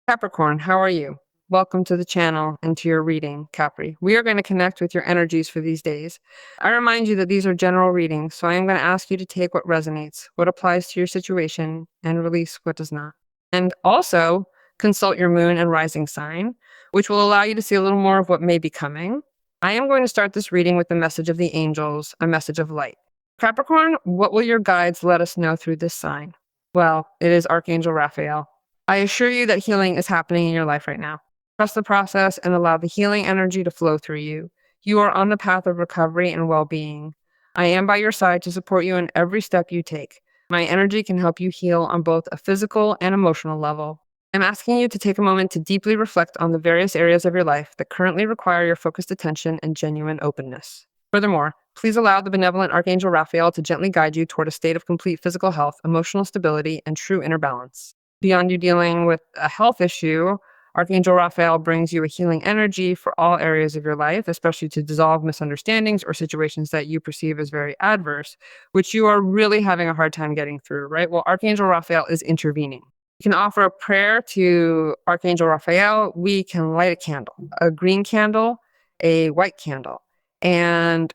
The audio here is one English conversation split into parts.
Capricorn, how are you? Welcome to the channel and to your reading, Capri. We are going to connect with your energies for these days. I remind you that these are general readings, so I am going to ask you to take what resonates, what applies to your situation, and release what does not. And also consult your moon and rising sign, which will allow you to see a little more of what may be coming. I am going to start this reading with the message of the angels, a message of light. Capricorn, what will your guides let us know through this sign? Well, it is Archangel Raphael. I assure you that healing is happening in your life right now. Trust the process and allow the healing energy to flow through you. You are on the path of recovery and well-being. I am by your side to support you in every step you take. My energy can help you heal on both a physical and emotional level. I'm asking you to take a moment to deeply reflect on the various areas of your life that currently require your focused attention and genuine openness. Furthermore, please allow the benevolent Archangel Raphael to gently guide you toward a state of complete physical health, emotional stability, and true inner balance. Beyond you dealing with a health issue, Archangel Raphael brings you a healing energy for all areas of your life, especially to dissolve misunderstandings or situations that you perceive as very adverse, which you are really having a hard time getting through, right? Well, Archangel Raphael is intervening. You can offer a prayer to Archangel Raphael. We can light a candle, a green candle, a white candle, and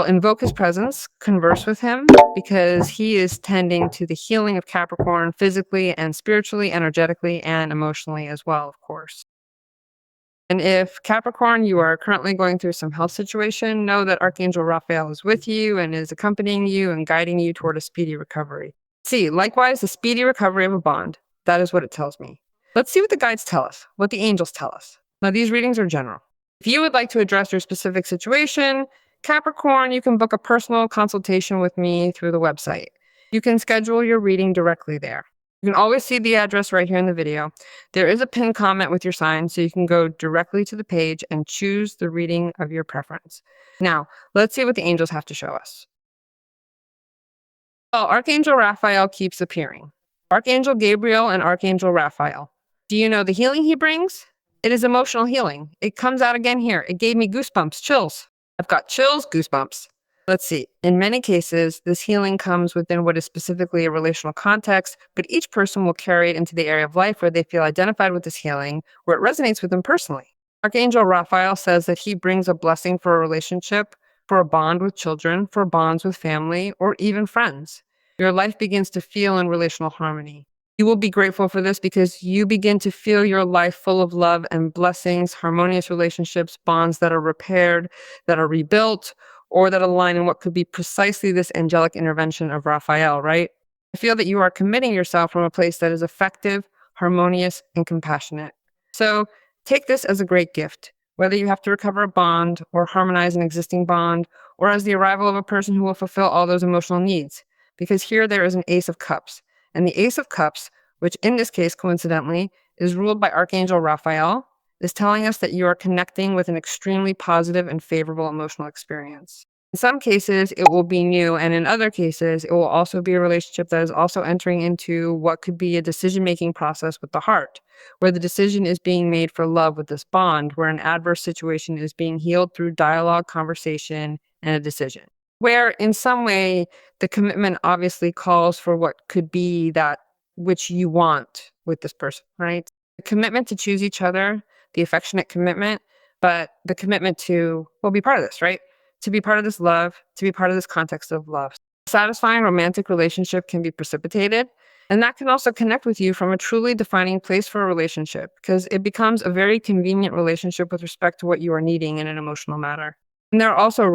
invoke his presence, converse with him, because he is tending to the healing of Capricorn physically and spiritually, energetically, and emotionally as well, of course. And if Capricorn, you are currently going through some health situation, know that Archangel Raphael is with you and is accompanying you and guiding you toward a speedy recovery. See, likewise, the speedy recovery of a bond. That is what it tells me. Let's see what the guides tell us, what the angels tell us. Now, these readings are general. If you would like to address your specific situation, Capricorn, you can book a personal consultation with me through the website. You can schedule your reading directly there. You can always see the address right here in the video. There is a pinned comment with your sign, so you can go directly to the page and choose the reading of your preference. Now, let's see what the angels have to show us. Well, Archangel Raphael keeps appearing. Archangel Gabriel and Archangel Raphael. Do you know the healing he brings? It is emotional healing. It comes out again here. It gave me goosebumps, chills. I've got chills, goosebumps. Let's see. In many cases, this healing comes within what is specifically a relational context, but each person will carry it into the area of life where they feel identified with this healing, where it resonates with them personally. Archangel Raphael says that he brings a blessing for a relationship, for a bond with children, for bonds with family, or even friends. Your life begins to feel in relational harmony. You will be grateful for this because you begin to feel your life full of love and blessings, harmonious relationships, bonds that are repaired, that are rebuilt, or that align in what could be precisely this angelic intervention of Raphael, right? I feel that you are committing yourself from a place that is effective, harmonious, and compassionate. So take this as a great gift, whether you have to recover a bond or harmonize an existing bond, or as the arrival of a person who will fulfill all those emotional needs. Because here there is an Ace of Cups. And the Ace of Cups, which in this case, coincidentally, is ruled by Archangel Raphael, is telling us that you are connecting with an extremely positive and favorable emotional experience. In some cases, it will be new, and in other cases, it will also be a relationship that is also entering into what could be a decision-making process with the heart, where the decision is being made for love with this bond, where an adverse situation is being healed through dialogue, conversation, and a decision. Where in some way, the commitment obviously calls for what could be that which you want with this person, right? The commitment to choose each other, the affectionate commitment, but the commitment to, be part of this, right? To be part of this love, to be part of this context of love. A satisfying romantic relationship can be precipitated, and that can also connect with you from a truly defining place for a relationship, because it becomes a very convenient relationship with respect to what you are needing in an emotional matter. And there are also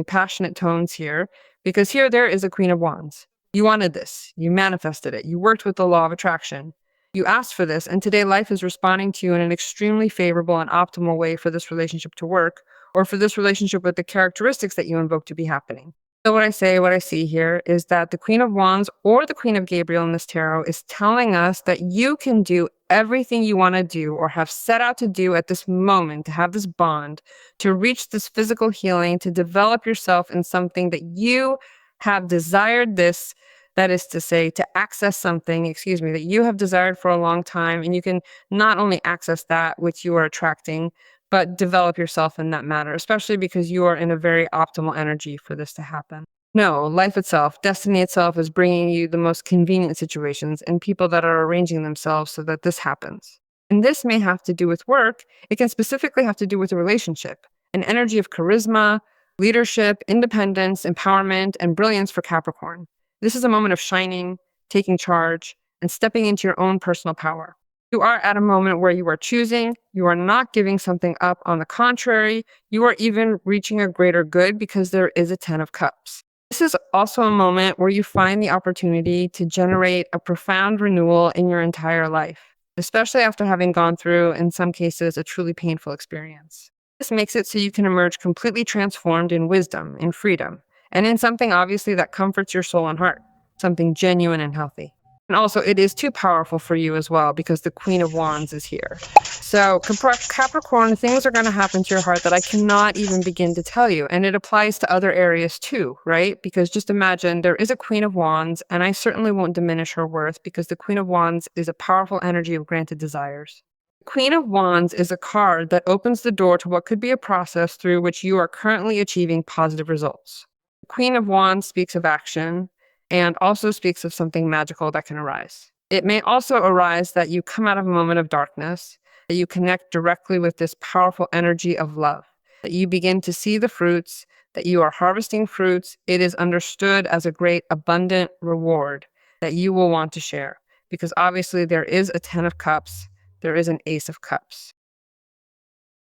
passionate tones here, because here there is a Queen of Wands. You wanted this, you manifested it, you worked with the law of attraction. You asked for this, and today life is responding to you in an extremely favorable and optimal way for this relationship to work, or for this relationship with the characteristics that you invoke to be happening. So what I see here is that the Queen of Wands or the Queen of Gabriel in this tarot is telling us that you can do everything you want to do or have set out to do at this moment, to have this bond, to reach this physical healing, to develop yourself in something that you have desired this. That is to say, to access something, that you have desired for a long time. And you can not only access that which you are attracting, but develop yourself in that matter, especially because you are in a very optimal energy for this to happen. No, life itself, destiny itself is bringing you the most convenient situations and people that are arranging themselves so that this happens. And this may have to do with work. It can specifically have to do with a relationship, an energy of charisma, leadership, independence, empowerment, and brilliance for Capricorn. This is a moment of shining, taking charge, and stepping into your own personal power. You are at a moment where you are choosing, you are not giving something up. On the contrary, you are even reaching a greater good because there is a 10 of Cups. This is also a moment where you find the opportunity to generate a profound renewal in your entire life, especially after having gone through, in some cases, a truly painful experience. This makes it so you can emerge completely transformed in wisdom, in freedom, and in something obviously that comforts your soul and heart, something genuine and healthy. And also, it is too powerful for you as well because the Queen of Wands is here. So Capricorn, things are going to happen to your heart that I cannot even begin to tell you. And it applies to other areas too, right? Because just imagine there is a Queen of Wands, and I certainly won't diminish her worth because the Queen of Wands is a powerful energy of granted desires. Queen of Wands is a card that opens the door to what could be a process through which you are currently achieving positive results. Queen of Wands speaks of action and also speaks of something magical that can arise. It may also arise that you come out of a moment of darkness, that you connect directly with this powerful energy of love, that you begin to see the fruits, that you are harvesting fruits. It is understood as a great abundant reward that you will want to share because obviously there is a 10 of Cups. There is an Ace of Cups.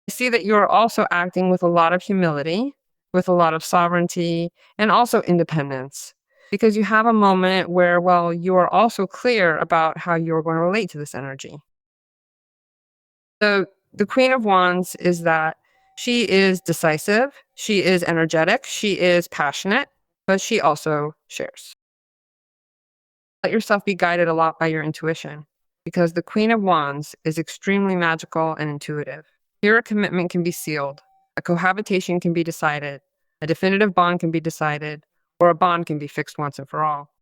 I see that you are also acting with a lot of humility, with a lot of sovereignty, and also independence, because you have a moment where, well, you are also clear about how you're going to relate to this energy. So the Queen of Wands is that she is decisive, she is energetic, she is passionate, but she also shares. Let yourself be guided a lot by your intuition, because the Queen of Wands is extremely magical and intuitive. Here, a commitment can be sealed, a cohabitation can be decided, a definitive bond can be decided, or a bond can be fixed once and for all.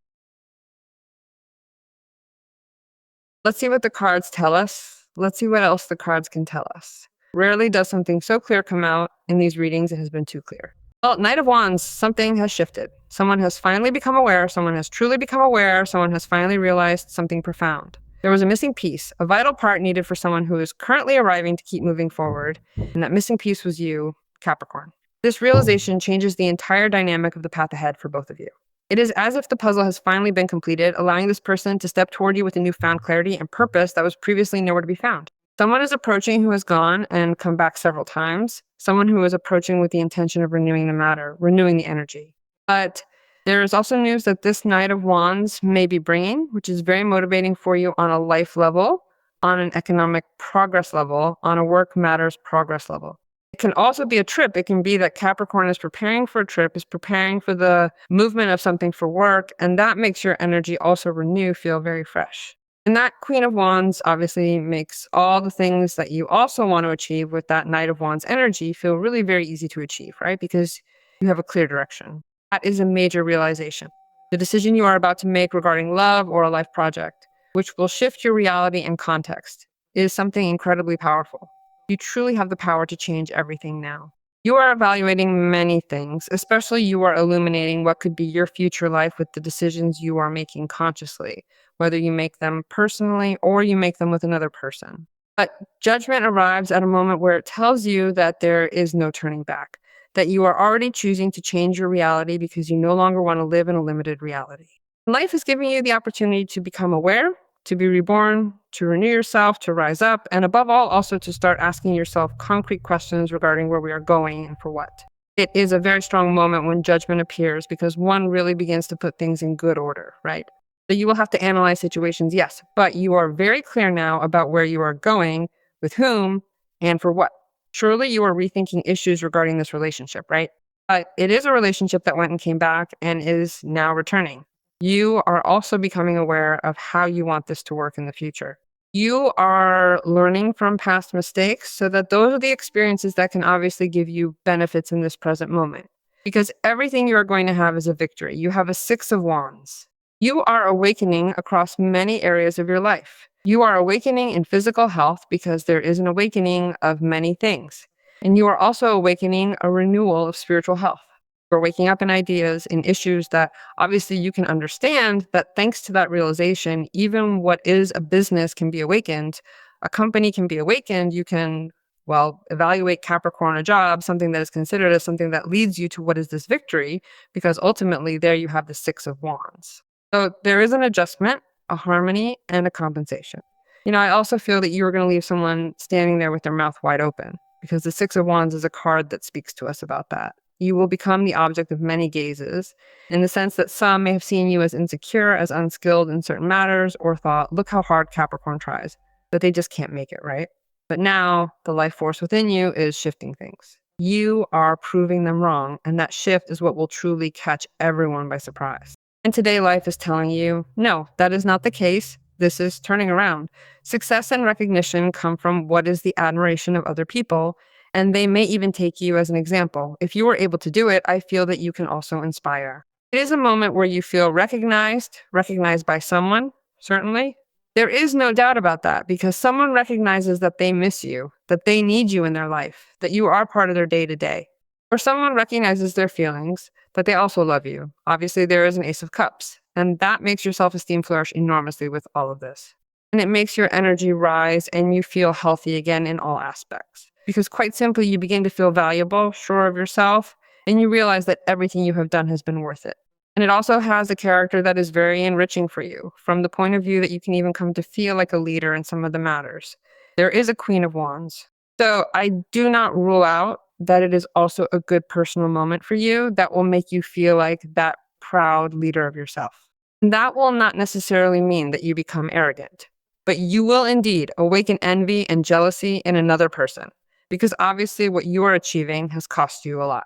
Let's see what the cards tell us. Let's see what else the cards can tell us. Rarely does something so clear come out in these readings. It has been too clear. Well, Knight of Wands, something has shifted. Someone has finally become aware. Someone has truly become aware. Someone has finally realized something profound. There was a missing piece, a vital part needed for someone who is currently arriving to keep moving forward. And that missing piece was you, Capricorn. This realization changes the entire dynamic of the path ahead for both of you. It is as if the puzzle has finally been completed, allowing this person to step toward you with a newfound clarity and purpose that was previously nowhere to be found. Someone is approaching who has gone and come back several times. Someone who is approaching with the intention of renewing the matter, renewing the energy. But there is also news that this Knight of Wands may be bringing, which is very motivating for you on a life level, on an economic progress level, on a work matters progress level. It can also be a trip. It can be that Capricorn is preparing for a trip, is preparing for the movement of something for work, and that makes your energy also renew, feel very fresh. And that Queen of Wands obviously makes all the things that you also want to achieve with that Knight of Wands energy feel really very easy to achieve, right? Because you have a clear direction. That is a major realization. The decision you are about to make regarding love or a life project, which will shift your reality and context, is something incredibly powerful. You truly have the power to change everything now. You are evaluating many things, especially you are illuminating what could be your future life with the decisions you are making consciously, whether you make them personally or you make them with another person. But judgment arrives at a moment where it tells you that there is no turning back, that you are already choosing to change your reality because you no longer want to live in a limited reality. Life is giving you the opportunity to become aware, to be reborn, to renew yourself, to rise up, and above all, also to start asking yourself concrete questions regarding where we are going and for what. It is a very strong moment when judgment appears because one really begins to put things in good order, right? So you will have to analyze situations, yes, but you are very clear now about where you are going, with whom, and for what. Surely you are rethinking issues regarding this relationship, right? But it is a relationship that went and came back and is now returning. You are also becoming aware of how you want this to work in the future. You are learning from past mistakes so that those are the experiences that can obviously give you benefits in this present moment. Because everything you are going to have is a victory. You have a 6 of Wands. You are awakening across many areas of your life. You are awakening in physical health because there is an awakening of many things. And you are also awakening a renewal of spiritual health. You're waking up in ideas, in issues that obviously you can understand that thanks to that realization, even what is a business can be awakened. a company can be awakened, you can, well, evaluate Capricorn a job, something that is considered as something that leads you to what is this victory, because ultimately there you have the Six of Wands. So there is an adjustment, a harmony, and a compensation. I also feel that you are going to leave someone standing there with their mouth wide open, because the Six of Wands is a card that speaks to us about that. You will become the object of many gazes, in the sense that some may have seen you as insecure, as unskilled in certain matters, or thought, look how hard Capricorn tries, but they just can't make it, right? But now the life force within you is shifting things. You are proving them wrong, and that shift is what will truly catch everyone by surprise. And today life is telling you, no, that is not the case. This is turning around. Success and recognition come from what is the admiration of other people, and they may even take you as an example. If you were able to do it, I feel that you can also inspire. It is a moment where you feel recognized by someone, certainly. There is no doubt about that, because someone recognizes that they miss you, that they need you in their life, that you are part of their day-to-day. Or someone recognizes their feelings, but they also love you. Obviously, there is an Ace of Cups, and that makes your self-esteem flourish enormously with all of this. And it makes your energy rise, and you feel healthy again in all aspects. Because quite simply, you begin to feel valuable, sure of yourself, and you realize that everything you have done has been worth it. And it also has a character that is very enriching for you, from the point of view that you can even come to feel like a leader in some of the matters. There is a Queen of Wands. So I do not rule out that it is also a good personal moment for you that will make you feel like that proud leader of yourself. And that will not necessarily mean that you become arrogant, but you will indeed awaken envy and jealousy in another person, because obviously what you are achieving has cost you a lot.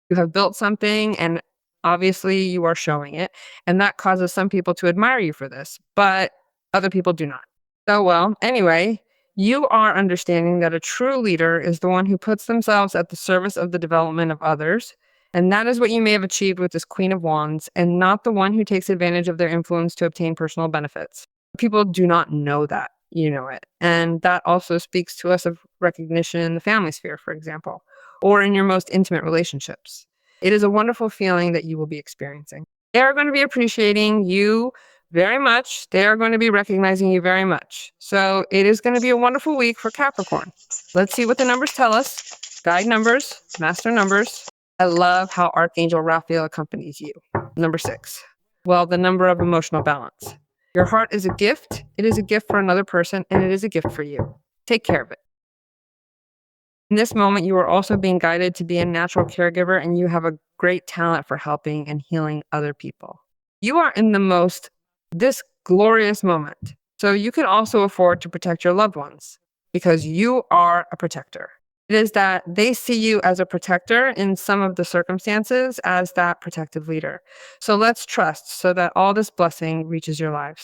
You have built something, and obviously you are showing it, and that causes some people to admire you for this, but other people do not. So, well, anyway, you are understanding that a true leader is the one who puts themselves at the service of the development of others, and that is what you may have achieved with this Queen of Wands, and not the one who takes advantage of their influence to obtain personal benefits. People do not know that. You know it. And that also speaks to us of recognition in the family sphere, for example, or in your most intimate relationships. It is a wonderful feeling that you will be experiencing. They are going to be appreciating you very much. They are going to be recognizing you very much. So it is going to be a wonderful week for Capricorn. Let's see what the numbers tell us. Guide numbers, master numbers. I love how Archangel Raphael accompanies you. Number 6. Well, the number of emotional balance. Your heart is a gift. It is a gift for another person, and it is a gift for you. Take care of it. In this moment, you are also being guided to be a natural caregiver, and you have a great talent for helping and healing other people. You are in this glorious moment. So you can also afford to protect your loved ones, because you are a protector. It is that they see you as a protector in some of the circumstances, as that protective leader. So let's trust so that all this blessing reaches your lives.